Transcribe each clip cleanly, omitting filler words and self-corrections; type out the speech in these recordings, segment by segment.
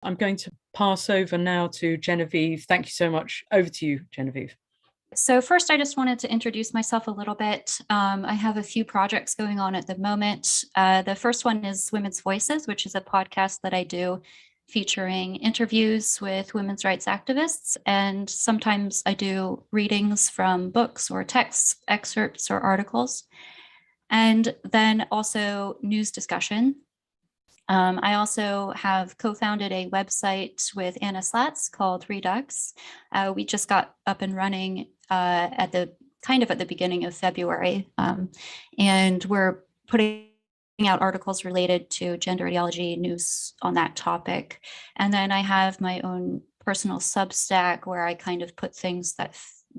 I'm going to pass over now to Genevieve. Thank you so much. Over to you, Genevieve. So first, I just wanted to introduce myself a little bit. I have a few projects going on at the moment. The first one is Women's Voices, which is a podcast that I do featuring interviews with women's rights activists. And sometimes I do readings from books or text excerpts or articles. And then also news discussion. I also have co-founded a website with Anna Slatz called Redux. We just got up and running at the beginning of February, and we're putting out articles related to gender ideology news on that topic. And then I have my own personal Substack where I kind of put things that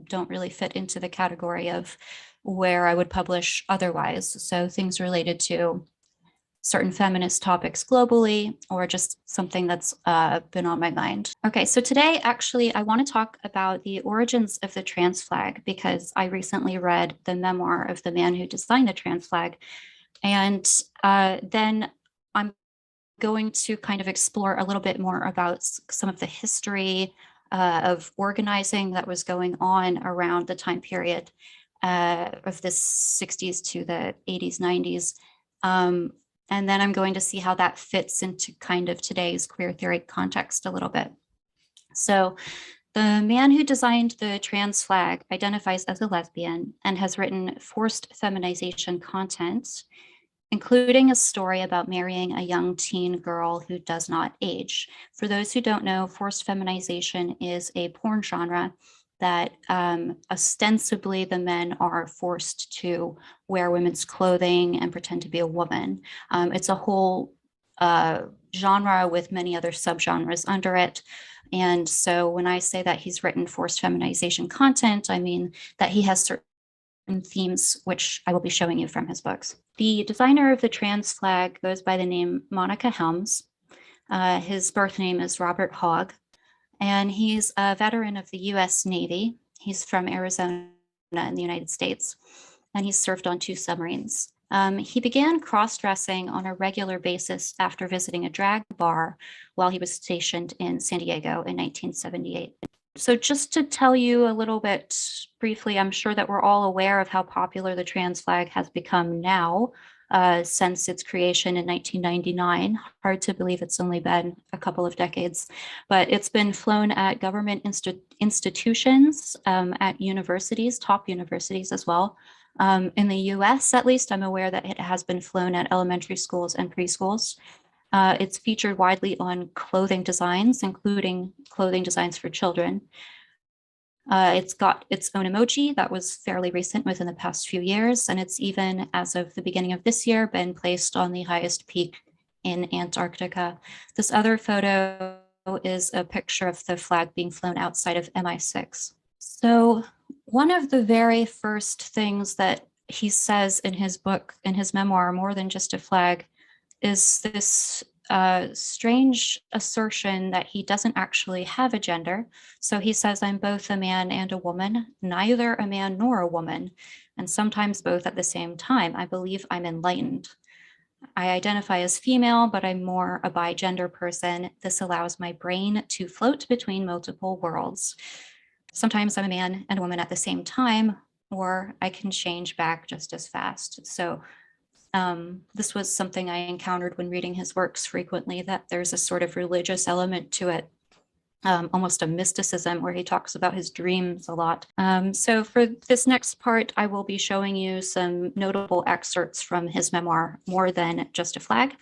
don't really fit into the category of where I would publish otherwise. So things related to certain feminist topics globally, or just something that's been on my mind. Okay, so today, actually, I want to talk about the origins of the trans flag, because I recently read the memoir of the man who designed the trans flag. And then I'm going to kind of explore a little bit more about some of the history of organizing that was going on around the time period of the 60s to the 80s, 90s. And then I'm going to see how that fits into kind of today's queer theory context a little bit. So the man who designed the trans flag identifies as a lesbian and has written forced feminization content, including a story about marrying a young teen girl who does not age. For those who don't know, forced feminization is a porn genre that ostensibly the men are forced to wear women's clothing and pretend to be a woman. It's a whole genre with many other subgenres under it. And so when I say that he's written forced feminization content, I mean that he has certain themes, which I will be showing you from his books. The designer of the trans flag goes by the name Monica Helms. His birth name is Robert Hogg, and he's a veteran of the US Navy. He's from Arizona in the United States, and he's served on 2 submarines. He began cross-dressing on a regular basis after visiting a drag bar while he was stationed in San Diego in 1978. So just to tell you a little bit briefly, I'm sure that we're all aware of how popular the trans flag has become now since its creation in 1999. Hard to believe it's only been a couple of decades, but it's been flown at government institutions, at universities, top universities as well. In the US, at least, I'm aware that it has been flown at elementary schools and preschools. It's featured widely on clothing designs, including clothing designs for children. It's got its own emoji that was fairly recent within the past few years, and it's even, as of the beginning of this year, been placed on the highest peak in Antarctica. This other photo is a picture of the flag being flown outside of MI6. So one of the very first things that he says in his book, in his memoir, More Than Just a Flag, is this strange assertion that he doesn't actually have a gender. So he says, I'm both a man and a woman, neither a man nor a woman, and sometimes both at the same time. I believe I'm enlightened. I identify as female, but I'm more a bi-gender person. This allows my brain to float between multiple worlds. Sometimes I'm a man and a woman at the same time, or I can change back just as fast. So this was something I encountered when reading his works frequently, that there's a sort of religious element to it, almost a mysticism, where he talks about his dreams a lot. So for this next part, I will be showing you some notable excerpts from his memoir, More Than Just a Flag.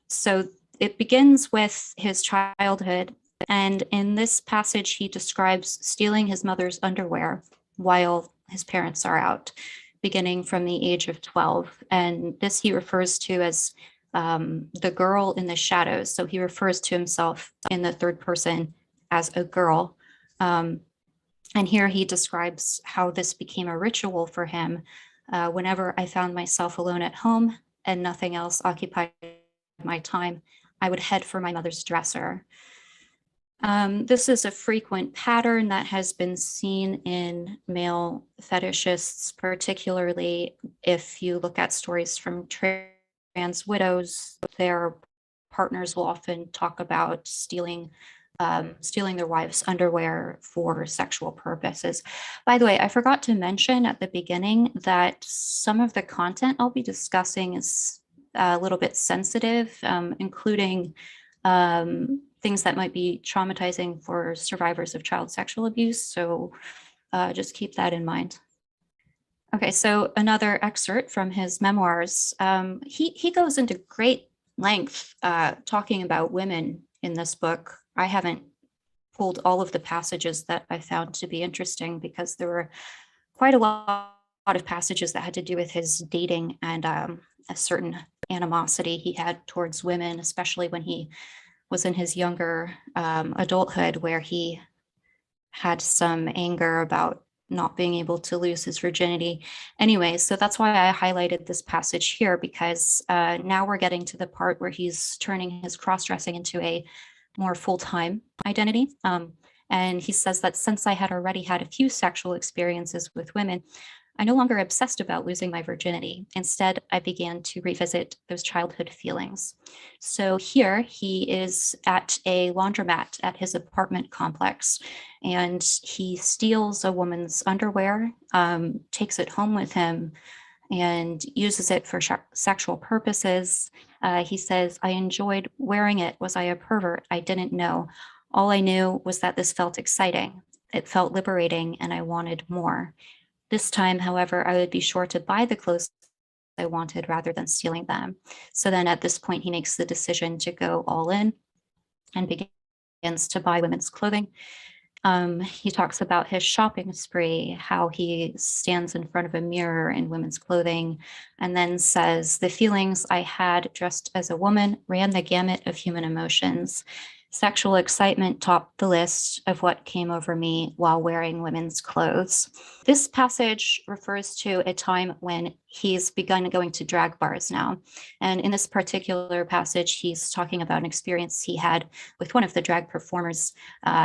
So it begins with his childhood, and in this passage, he describes stealing his mother's underwear while his parents are out, beginning from the age of 12. And this he refers to as the girl in the shadows. So he refers to himself in the third person as a girl. And here he describes how this became a ritual for him. Whenever I found myself alone at home and nothing else occupied my time, I would head for my mother's dresser. This is a frequent pattern that has been seen in male fetishists, particularly if you look at stories from trans widows. They're partners will often talk about stealing their wives' underwear for sexual purposes. By the way, I forgot to mention at the beginning that some of the content I'll be discussing is a little bit sensitive, including things that might be traumatizing for survivors of child sexual abuse. So just keep that in mind. Okay, so another excerpt from his memoirs. He goes into great length talking about women in this book. I haven't pulled all of the passages that I found to be interesting because there were quite a lot of passages that had to do with his dating and a certain animosity he had towards women, especially when he was in his younger adulthood, where he had some anger about not being able to lose his virginity. Anyway, so that's why I highlighted this passage here, because now we're getting to the part where he's turning his cross-dressing into a more full-time identity. And he says that since I had already had a few sexual experiences with women, I no longer obsessed about losing my virginity. Instead, I began to revisit those childhood feelings. So here he is at a laundromat at his apartment complex, and he steals a woman's underwear, takes it home with him, and uses it for sexual purposes. He says, I enjoyed wearing it. Was I a pervert? I didn't know. All I knew was that this felt exciting. It felt liberating, and I wanted more. This time, however, I would be sure to buy the clothes I wanted rather than stealing them. So then at this point, he makes the decision to go all in and begins to buy women's clothing. He talks about his shopping spree, how he stands in front of a mirror in women's clothing, and then says, the feelings I had dressed as a woman ran the gamut of human emotions. Sexual excitement topped the list of what came over me while wearing women's clothes. This passage refers to a time when he's begun going to drag bars now. And in this particular passage, he's talking about an experience he had with one of the drag performers.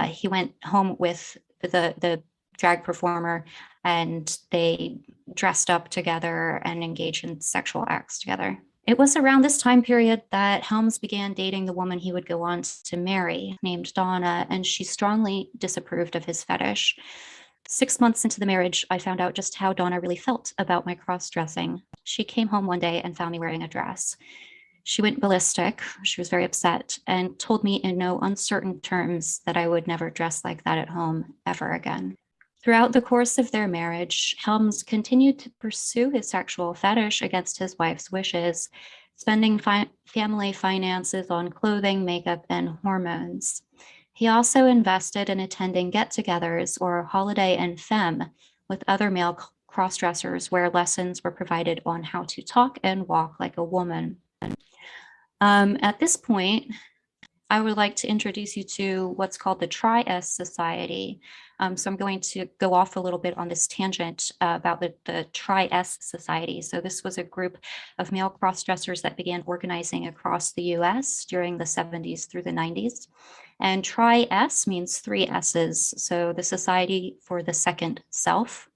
He went home with the drag performer, and they dressed up together and engaged in sexual acts together. It was around this time period that Helms began dating the woman he would go on to marry, named Donna, and she strongly disapproved of his fetish. 6 months into the marriage, I found out just how Donna really felt about my cross-dressing. She came home one day and found me wearing a dress. She went ballistic. She was very upset and told me in no uncertain terms that I would never dress like that at home ever again. Throughout the course of their marriage, Helms continued to pursue his sexual fetish against his wife's wishes, spending family finances on clothing, makeup, and hormones. He also invested in attending get-togethers or holiday and femme with other male cross-dressers, where lessons were provided on how to talk and walk like a woman. At this point, I would like to introduce you to what's called the Tri-S Society. So I'm going to go off a little bit on this tangent about the Tri-S Society. So this was a group of male cross-dressers that began organizing across the US during the 70s through the 90s. And Tri-S means 3 S's, so the Society for the Second Self.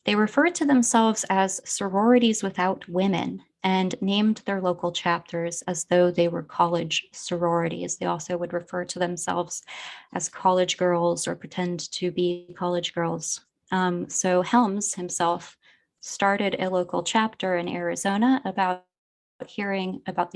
They referred to themselves as sororities without women and named their local chapters as though they were college sororities. They also would refer to themselves as college girls or pretend to be college girls. So Helms himself started a local chapter in Arizona after hearing about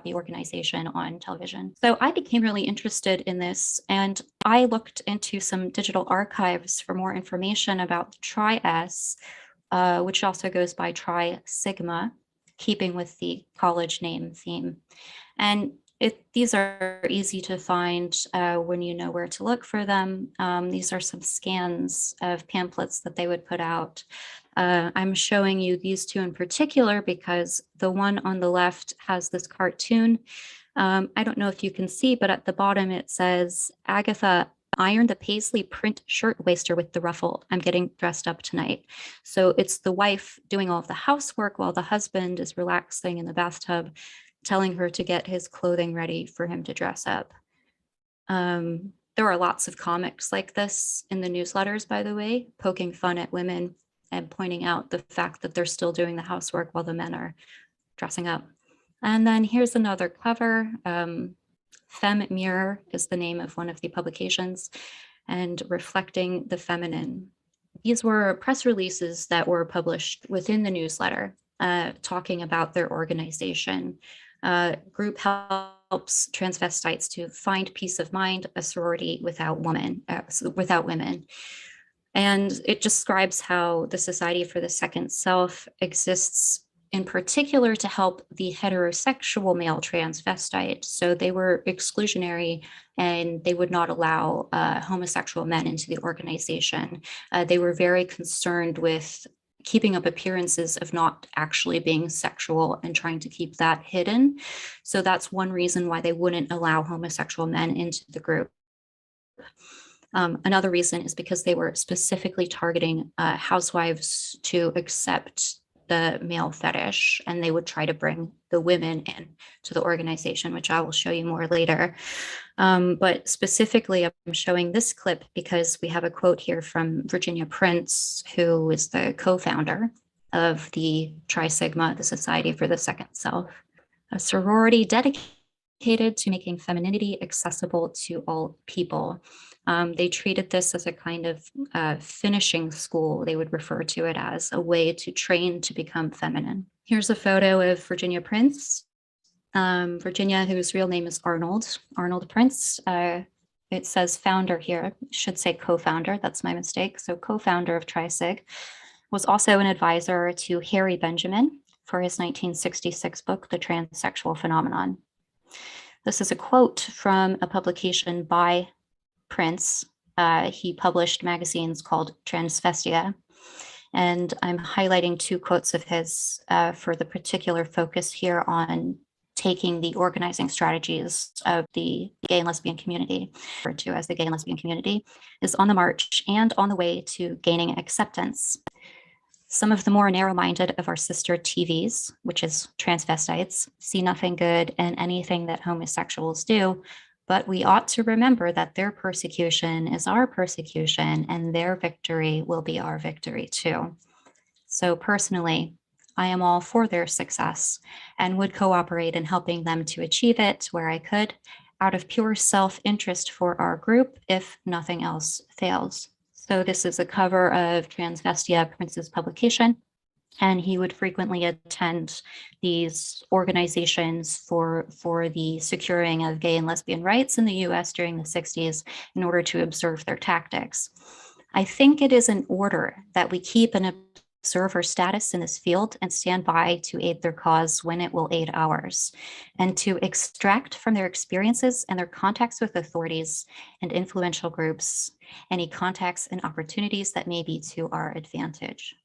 the organization on television. So I became really interested in this, and I looked into some digital archives for more information about Tri-S, which also goes by Tri Sigma, keeping with the college name theme. And these are easy to find when you know where to look for them. These are some scans of pamphlets that they would put out. I'm showing you these 2 in particular because the one on the left has this cartoon. I don't know if you can see, but at the bottom it says, Agatha ironed the paisley print shirtwaister with the ruffle. I'm getting dressed up tonight. So it's the wife doing all of the housework while the husband is relaxing in the bathtub, telling her to get his clothing ready for him to dress up. There are lots of comics like this in the newsletters, by the way, poking fun at women and pointing out the fact that they're still doing the housework while the men are dressing up. And then here's another cover. Femme Mirror is the name of one of the publications, and reflecting the feminine. These were press releases that were published within the newsletter, talking about their organization. Group helps transvestites to find peace of mind, a sorority without women. And it describes how the Society for the Second Self exists in particular to help the heterosexual male transvestite. So they were exclusionary and they would not allow homosexual men into the organization. They were very concerned with keeping up appearances of not actually being sexual and trying to keep that hidden. So that's one reason why they wouldn't allow homosexual men into the group. Another reason is because they were specifically targeting housewives to accept the male fetish, and they would try to bring the women in to the organization, which I will show you more later. But specifically, I'm showing this clip because we have a quote here from Virginia Prince, who is the co-founder of the Tri Sigma, the Society for the Second Self, a sorority dedicated to making femininity accessible to all people. They treated this as a kind of finishing school. They would refer to it as a way to train to become feminine. Here's a photo of Virginia Prince. Virginia, whose real name is Arnold Prince. It says founder here, should say co-founder, that's my mistake. So co-founder of Tri-Sig, was also an advisor to Harry Benjamin for his 1966 book, The Transsexual Phenomenon. This is a quote from a publication by Prince. He published magazines called Transvestia, and I'm highlighting two quotes of his for the particular focus here on taking the organizing strategies of the gay and lesbian community, referred to as the gay and lesbian community, is on the march and on the way to gaining acceptance. Some of the more narrow-minded of our sister TVs, which is transvestites, see nothing good in anything that homosexuals do, but we ought to remember that their persecution is our persecution and their victory will be our victory too. So personally, I am all for their success and would cooperate in helping them to achieve it where I could, out of pure self-interest for our group, if nothing else fails. So this is a cover of Transvestia Prince's publication, and he would frequently attend these organizations for the securing of gay and lesbian rights in the US during the 60s in order to observe their tactics. I think it is in order that we keep an observer status in this field and stand by to aid their cause when it will aid ours, and to extract from their experiences and their contacts with authorities and influential groups any contacts and opportunities that may be to our advantage.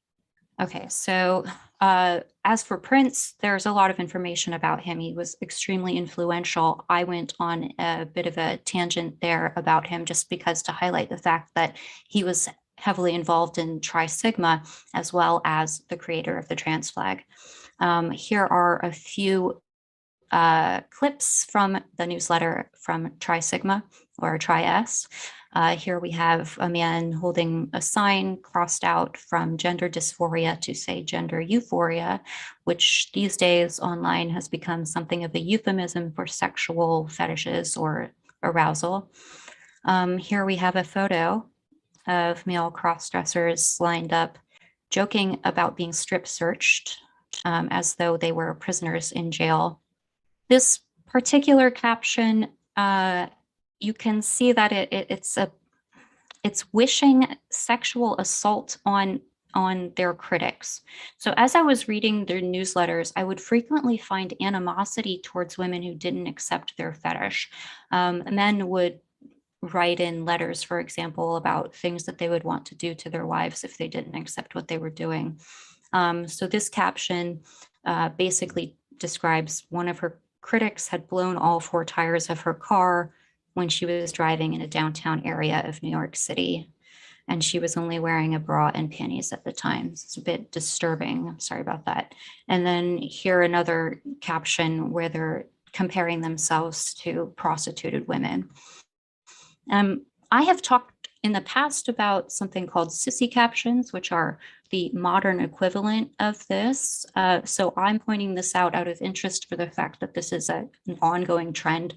Okay, so as for Prince, there's a lot of information about him. He was extremely influential. I went on a bit of a tangent there about him just because to highlight the fact that he was heavily involved in Tri Sigma as well as the creator of the trans flag. Here are a few clips from the newsletter from Tri Sigma or Tri S. Here we have a man holding a sign crossed out from gender dysphoria to say gender euphoria, which these days online has become something of a euphemism for sexual fetishes or arousal. Here we have a photo of male cross-dressers lined up, joking about being strip searched as though they were prisoners in jail. This particular caption, you can see that it's wishing sexual assault on their critics. So as I was reading their newsletters, I would frequently find animosity towards women who didn't accept their fetish. Men would write in letters, for example, about things that they would want to do to their wives if they didn't accept what they were doing. So this caption basically describes one of her critics had blown all 4 tires of her car when she was driving in a downtown area of New York City. And she was only wearing a bra and panties at the time. It's a bit disturbing. I'm sorry about that. And then here another caption where they're comparing themselves to prostituted women. I have talked in the past about something called sissy captions, which are the modern equivalent of this. So I'm pointing this out of interest for the fact that this is an ongoing trend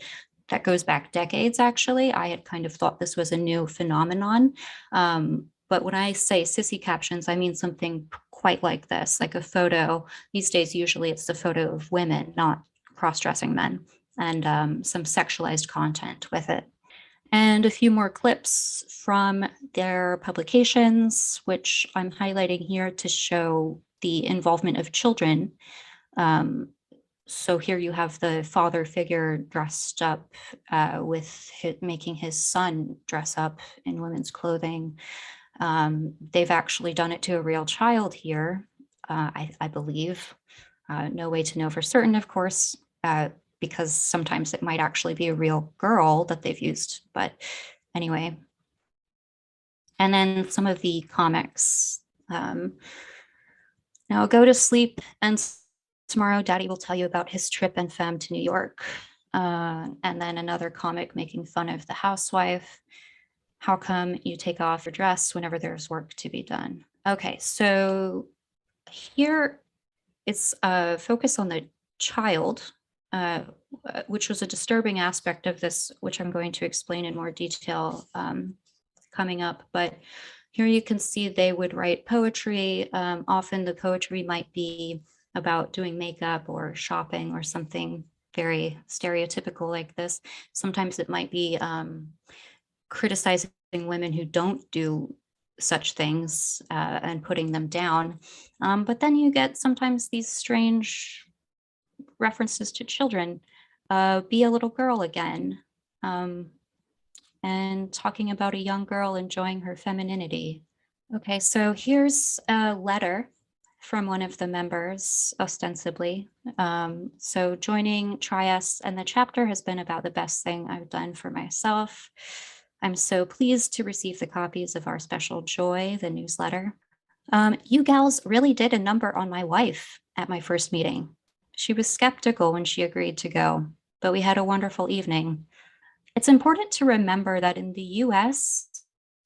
that goes back decades, actually. I had kind of thought this was a new phenomenon. But when I say sissy captions, I mean something quite like this, like a photo. These days, usually it's the photo of women, not cross-dressing men, and some sexualized content with it. And a few more clips from their publications, which I'm highlighting here to show the involvement of children. So here you have the father figure dressed up making his son dress up in women's clothing. They've actually done it to a real child here, I believe. No way to know for certain, of course, because sometimes it might actually be a real girl that they've used. But anyway. And then some of the comics. Now go to sleep, and tomorrow Daddy will tell you about his trip and fam to New York. And then another comic making fun of the housewife. How come you take off your dress whenever there's work to be done? Okay, so here it's a focus on the child, which was a disturbing aspect of this, which I'm going to explain in more detail coming up. But here you can see they would write poetry. Often the poetry might be about doing makeup or shopping or something very stereotypical like this. Sometimes it might be criticizing women who don't do such things and putting them down. But then you get sometimes these strange references to children. Be a little girl again. And talking about a young girl enjoying her femininity. Okay, so here's a letter from one of the members, ostensibly. So joining Trias and the chapter has been about the best thing I've done for myself. I'm so pleased to receive the copies of our special Joy, the newsletter. You gals really did a number on my wife at my first meeting. She was skeptical when she agreed to go, but we had a wonderful evening. It's important to remember that in the US,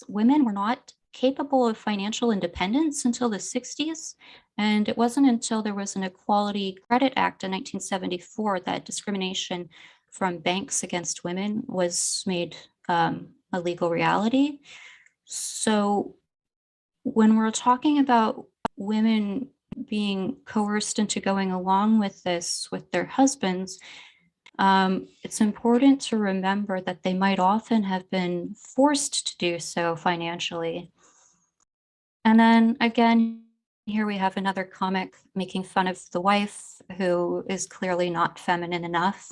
women were not capable of financial independence until the 60s. And it wasn't until there was an Equality Credit Act in 1974 that discrimination from banks against women was made a legal reality. So when we're talking about women being coerced into going along with this with their husbands, it's important to remember that they might often have been forced to do so financially. And then again, here we have another comic making fun of the wife who is clearly not feminine enough,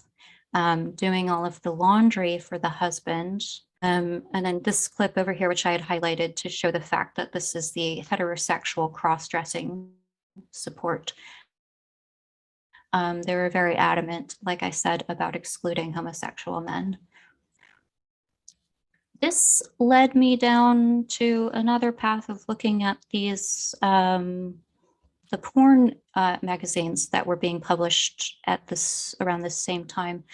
doing all of the laundry for the husband. And then this clip over here, which I had highlighted to show the fact that this is the heterosexual cross-dressing support. They were very adamant, like I said, about excluding homosexual men. This led me down to another path of looking at these, the porn magazines that were being published at around this same time,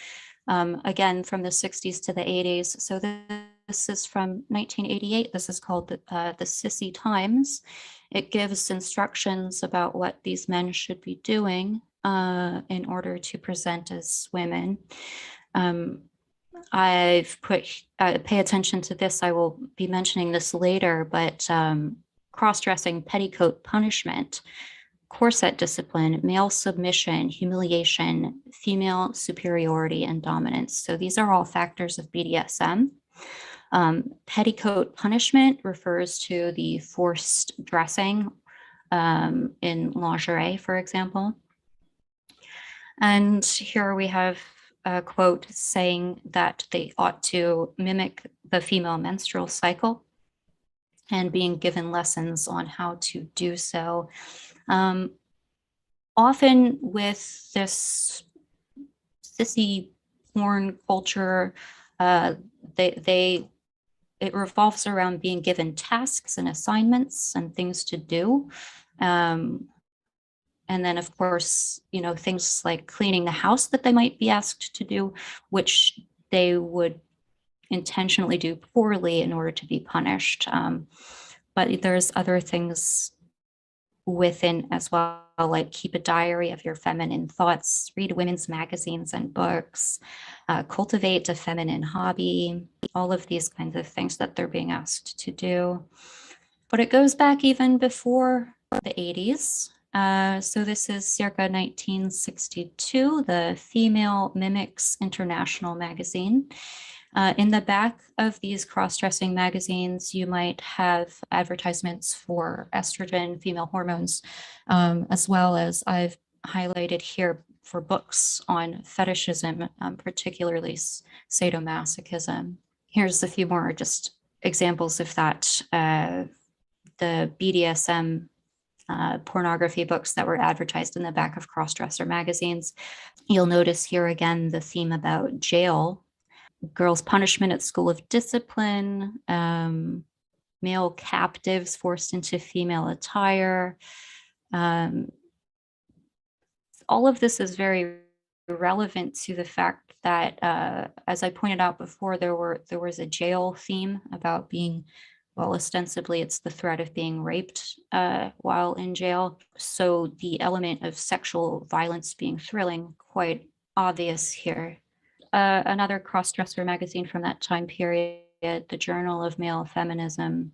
again, from the 60s to the 80s. So this is from 1988. This is called the Sissy Times. It gives instructions about what these men should be doing in order to present as women. I've put, pay attention to this, I will be mentioning this later, but cross-dressing, petticoat punishment, corset discipline, male submission, humiliation, female superiority, and dominance. So these are all factors of BDSM. Petticoat punishment refers to the forced dressing in lingerie, for example. And here we have a quote saying that they ought to mimic the female menstrual cycle and being given lessons on how to do so. Often with this sissy porn culture, it revolves around being given tasks and assignments and things to do. And then, of course, you know, things like cleaning the house that they might be asked to do, which they would intentionally do poorly in order to be punished. But there's other things within as well, like keep a diary of your feminine thoughts, read women's magazines and books, cultivate a feminine hobby, all of these kinds of things that they're being asked to do. But it goes back even before the 80s. So this is circa 1962, the Female Mimics International magazine. In the back of these cross-dressing magazines, you might have advertisements for estrogen, female hormones, as well as I've highlighted here for books on fetishism, particularly sadomasochism. Here's a few more just examples of that. The BDSM pornography books that were advertised in the back of cross-dresser magazines. You'll notice here again the theme about jail, girls' punishment at school of discipline, male captives forced into female attire. All of this is very relevant to the fact that, as I pointed out before, there was a jail theme about being, well, ostensibly it's the threat of being raped while in jail. So the element of sexual violence being thrilling, quite obvious here. Another cross-dresser magazine from that time period, the Journal of Male Feminism.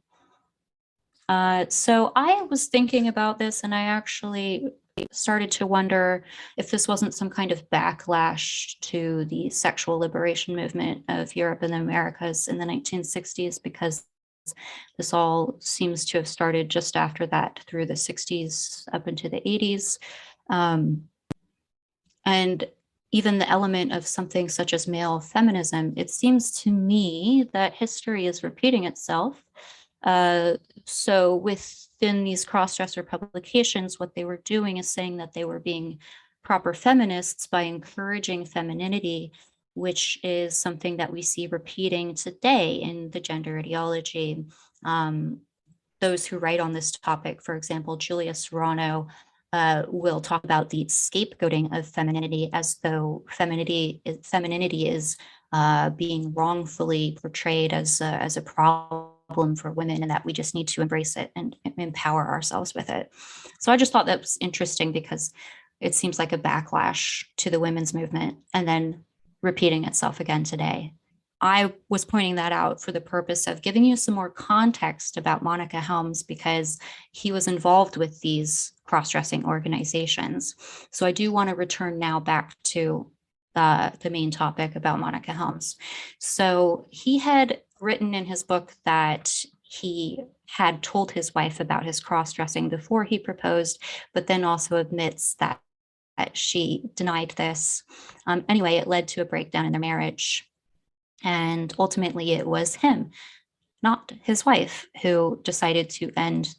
So I was thinking about this, and I actually started to wonder if this wasn't some kind of backlash to the sexual liberation movement of Europe and the Americas in the 1960s, because this all seems to have started just after that through the 60s up into the 80s. And even the element of something such as male feminism, it seems to me that history is repeating itself. So within these cross-dresser publications, what they were doing is saying that they were being proper feminists by encouraging femininity, which is something that we see repeating today in the gender ideology. Those who write on this topic, for example, Julia Serrano, will talk about the scapegoating of femininity as though femininity is being wrongfully portrayed as a problem for women, and that we just need to embrace it and empower ourselves with it. So I just thought that was interesting because it seems like a backlash to the women's movement and then repeating itself again today. I was pointing that out for the purpose of giving you some more context about Monica Helms, because he was involved with these cross-dressing organizations. So I do want to return now back to the main topic about Monica Helms. So he had written in his book that he had told his wife about his cross-dressing before he proposed, but then also admits that she denied this. Anyway, it led to a breakdown in their marriage. And ultimately, it was him, not his wife, who decided to end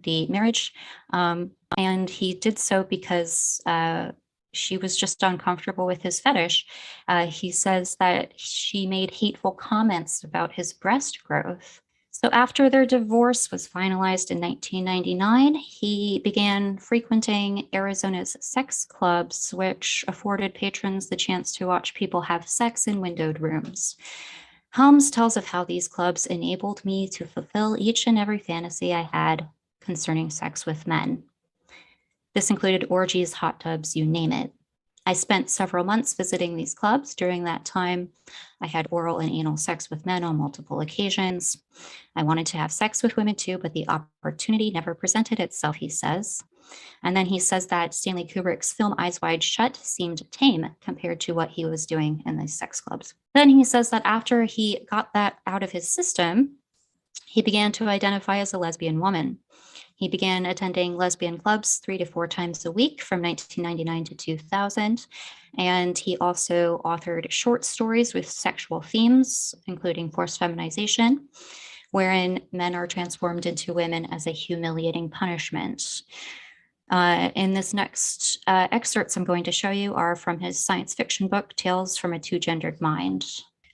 the marriage. And he did so because she was just uncomfortable with his fetish. He says that she made hateful comments about his breast growth. So after their divorce was finalized in 1999, he began frequenting Arizona's sex clubs, which afforded patrons the chance to watch people have sex in windowed rooms. Helms tells of how these clubs enabled me to fulfill each and every fantasy I had concerning sex with men. This included orgies, hot tubs, you name it. I spent several months visiting these clubs. During that time, I had oral and anal sex with men on multiple occasions. I wanted to have sex with women too, but the opportunity never presented itself, he says. And then he says that Stanley Kubrick's film Eyes Wide Shut seemed tame compared to what he was doing in these sex clubs. Then he says that after he got that out of his system, he began to identify as a lesbian woman. He began attending lesbian clubs 3 to 4 times a week from 1999 to 2000. And he also authored short stories with sexual themes, including forced feminization, wherein men are transformed into women as a humiliating punishment. In this next excerpts I'm going to show you are from his science fiction book, Tales from a Two-Gendered Mind.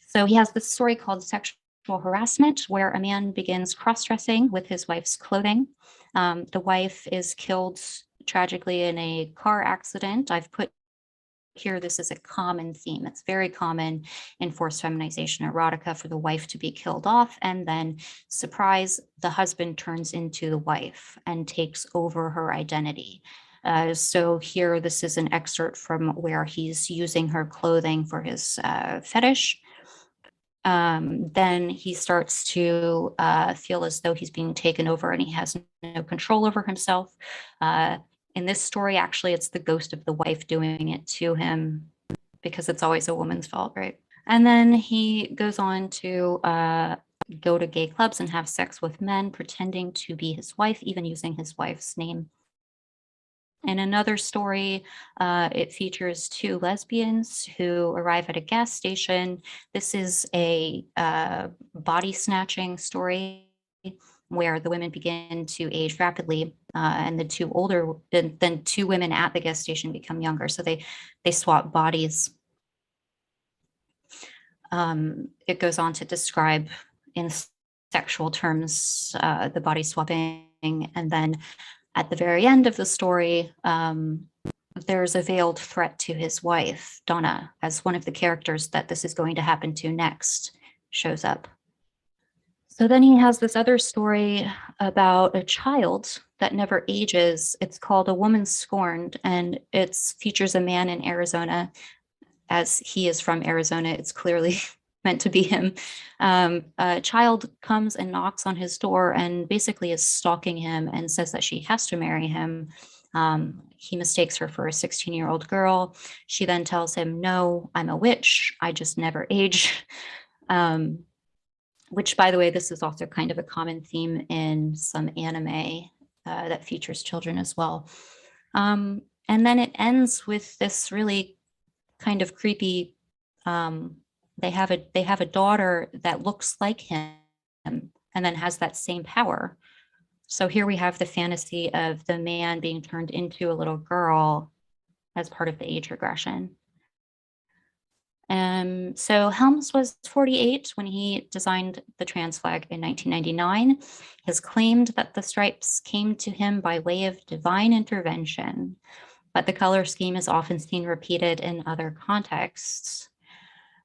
So he has this story called Sexual Harassment, where a man begins cross-dressing with his wife's clothing. The wife is killed tragically in a car accident. I've put here this is a common theme. It's very common in forced feminization erotica for the wife to be killed off, and then, surprise, the husband turns into the wife and takes over her identity. So here, this is an excerpt from where he's using her clothing for his fetish. Then he starts to feel as though he's being taken over and he has no control over himself. In this story, actually, it's the ghost of the wife doing it to him, because it's always a woman's fault, right? And then he goes on to go to gay clubs and have sex with men, pretending to be his wife, even using his wife's name. In another story, it features two lesbians who arrive at a gas station. This is a body snatching story where the women begin to age rapidly, and the two women at the gas station become younger. So they swap bodies. It goes on to describe in sexual terms the body swapping, and then at the very end of the story, there's a veiled threat to his wife, Donna, as one of the characters that this is going to happen to next shows up. So then he has this other story about a child that never ages. It's called A Woman Scorned, and it features a man in Arizona. As he is from Arizona, it's clearly meant to be him. A child comes and knocks on his door and basically is stalking him and says that she has to marry him. He mistakes her for a 16-year-old girl. She then tells him, "No, I'm a witch. I just never age." Which, by the way, this is also kind of a common theme in some anime that features children as well. And then it ends with this really kind of creepy, they have a daughter that looks like him and then has that same power. So here we have the fantasy of the man being turned into a little girl as part of the age regression. So Helms was 48 when he designed the trans flag in 1999. He has claimed that the stripes came to him by way of divine intervention, but the color scheme is often seen repeated in other contexts.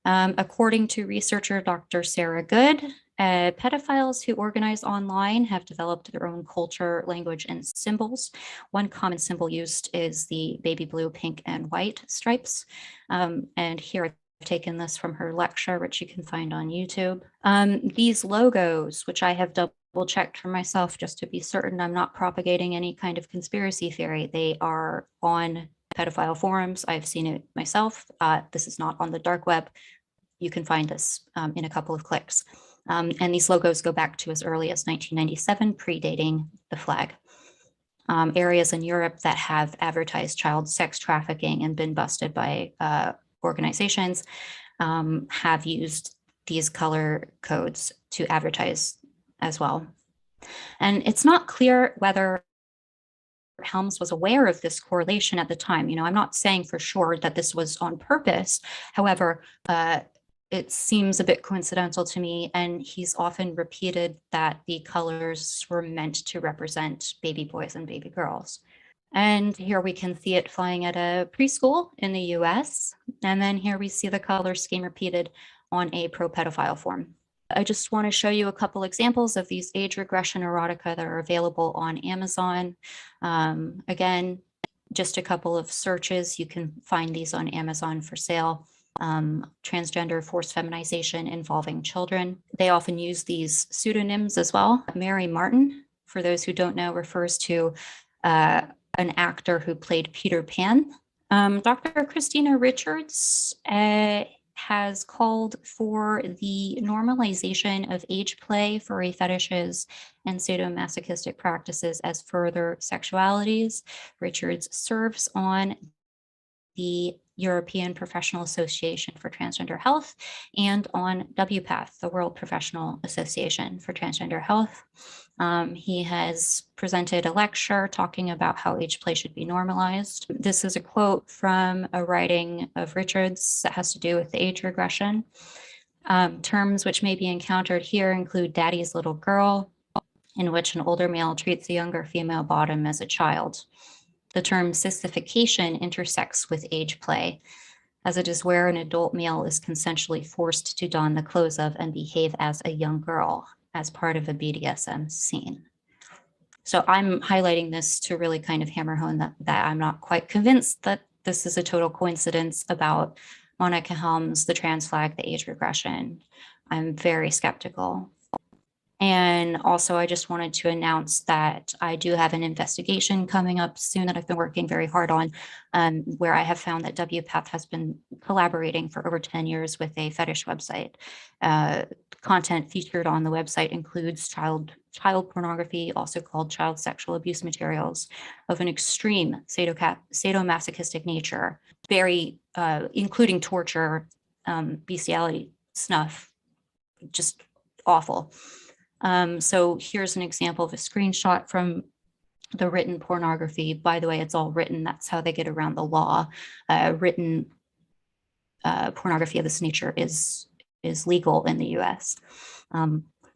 According to researcher Dr. Sarah Good, pedophiles who organize online have developed their own culture, language, and symbols. One common symbol used is the baby blue, pink, and white stripes. And here I've taken this from her lecture, which you can find on YouTube. These logos, which I have double checked for myself just to be certain I'm not propagating any kind of conspiracy theory, they are on pedophile forums. I've seen it myself. This is not on the dark web. You can find this in a couple of clicks. And these logos go back to as early as 1997, predating the flag. Areas in Europe that have advertised child sex trafficking and been busted by organizations have used these color codes to advertise as well. And it's not clear whether Helms was aware of this correlation at the time. I'm not saying for sure that this was on purpose. However, it seems a bit coincidental to me, and he's often repeated that the colors were meant to represent baby boys and baby girls. And here we can see it flying at a preschool in the US. And then here we see the color scheme repeated on a pro-pedophile forum. I just want to show you a couple examples of these age regression erotica that are available on Amazon. Again, just a couple of searches. You can find these on Amazon for sale. Transgender forced feminization involving children. They often use these pseudonyms as well. Mary Martin, for those who don't know, refers to an actor who played Peter Pan. Dr. Christina Richards has called for the normalization of age play, furry fetishes, and sadomasochistic practices as further sexualities. Richards serves on the European Professional Association for Transgender Health and on WPATH, the World Professional Association for Transgender Health. He has presented a lecture talking about how age play should be normalized. This is a quote from a writing of Richards that has to do with the age regression. Terms which may be encountered here include daddy's little girl, in which an older male treats a younger female bottom as a child. The term sissification intersects with age play, as it is where an adult male is consensually forced to don the clothes of and behave as a young girl as part of a BDSM scene. So I'm highlighting this to really kind of hammer home that I'm not quite convinced that this is a total coincidence about Monica Helms, the trans flag, the age regression. I'm very skeptical. And also, I just wanted to announce that I do have an investigation coming up soon that I've been working very hard on, where I have found that WPATH has been collaborating for over 10 years with a fetish website. Content featured on the website includes child pornography, also called child sexual abuse materials, of an extreme sadomasochistic nature, very including torture, bestiality, snuff, just awful. So here's an example of a screenshot from the written pornography. By the way, it's all written. That's how they get around the law. Written pornography of this nature is legal in the US.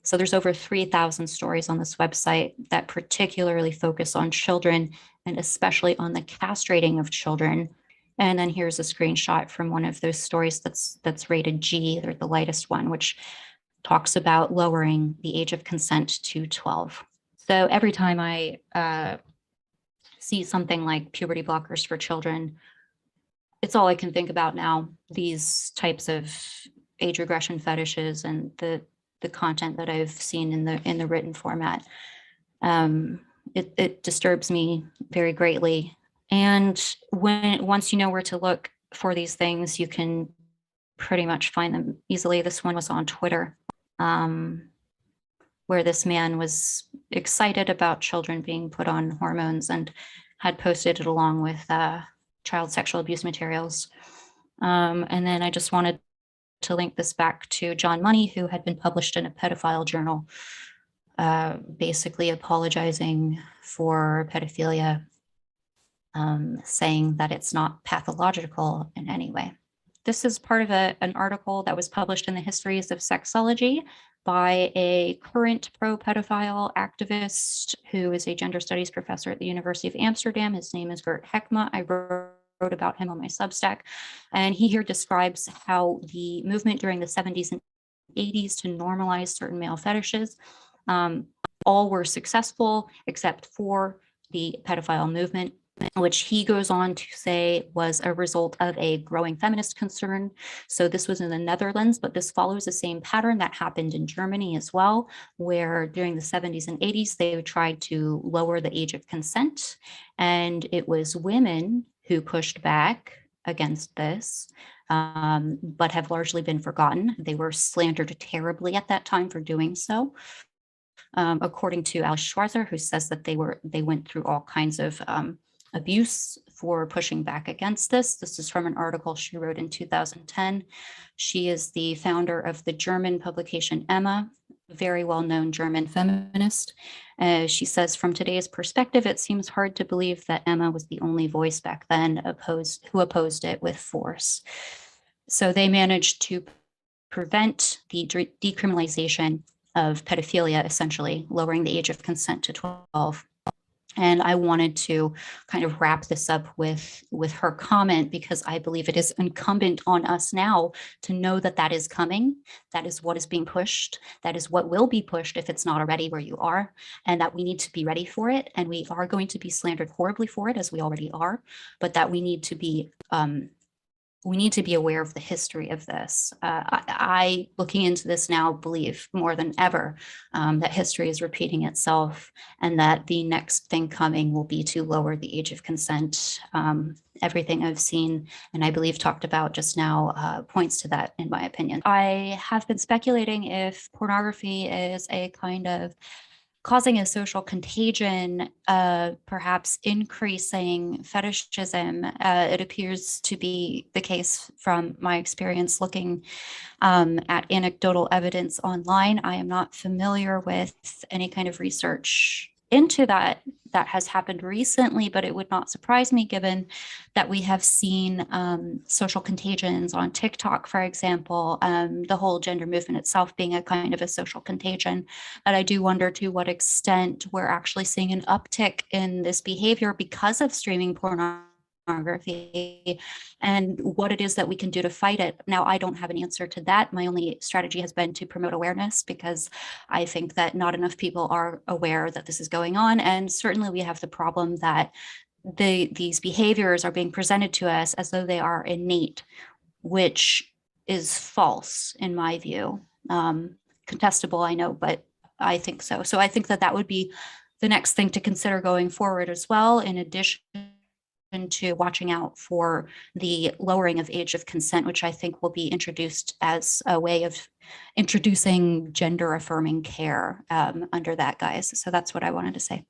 So there's over 3,000 stories on this website that particularly focus on children and especially on the castrating of children. And then here's a screenshot from one of those stories that's rated G, they're the lightest one, which talks about lowering the age of consent to 12. So every time I see something like puberty blockers for children, it's all I can think about now, these types of age regression fetishes and the content that I've seen in the written format. It disturbs me very greatly. And once you know where to look for these things, you can pretty much find them easily. This one was on Twitter, where this man was excited about children being put on hormones and had posted it along with child sexual abuse materials. And then I just wanted to link this back to John Money, who had been published in a pedophile journal, basically apologizing for pedophilia, saying that it's not pathological in any way. This is part of an article that was published in the Histories of Sexology by a current pro-pedophile activist who is a gender studies professor at the University of Amsterdam. His name is Gert Hekma. I wrote about him on my Substack. And he here describes how the movement during the 70s and 80s to normalize certain male fetishes, all were successful except for the pedophile movement, which he goes on to say was a result of a growing feminist concern. So this was in the Netherlands, but this follows the same pattern that happened in Germany as well, where during the 70s and 80s, they tried to lower the age of consent. And it was women who pushed back against this, but have largely been forgotten. They were slandered terribly at that time for doing so. According to Alice Schwarzer, who says that they went through all kinds of abuse for pushing back against this. This is from an article she wrote in 2010. She is the founder of the German publication Emma, a very well-known German feminist. She says, from today's perspective, it seems hard to believe that Emma was the only voice back then who opposed it with force. So they managed to prevent the decriminalization of pedophilia, essentially lowering the age of consent to 12. And I wanted to kind of wrap this up with her comment, because I believe it is incumbent on us now to know that that is coming. That is what is being pushed. That is what will be pushed if it's not already where you are, and that we need to be ready for it. And we are going to be slandered horribly for it, as we already are, but that we need to be aware of the history of this. I, looking into this now, believe more than ever that history is repeating itself, and that the next thing coming will be to lower the age of consent. Everything I've seen and I believe talked about just now points to that, in my opinion. I have been speculating if pornography is a kind of causing a social contagion, perhaps increasing fetishism. It appears to be the case from my experience looking at anecdotal evidence online. I am not familiar with any kind of research into that that has happened recently, but it would not surprise me given that we have seen social contagions on TikTok, for example, the whole gender movement itself being a kind of a social contagion. But I do wonder to what extent we're actually seeing an uptick in this behavior because of streaming pornography and what it is that we can do to fight it. Now, I don't have an answer to that. My only strategy has been to promote awareness because I think that not enough people are aware that this is going on. And certainly we have the problem that these behaviors are being presented to us as though they are innate, which is false in my view. Contestable, I know, but I think so. So I think that that would be the next thing to consider going forward as well, in addition to watching out for the lowering of age of consent, which I think will be introduced as a way of introducing gender affirming care under that guise. So that's what I wanted to say.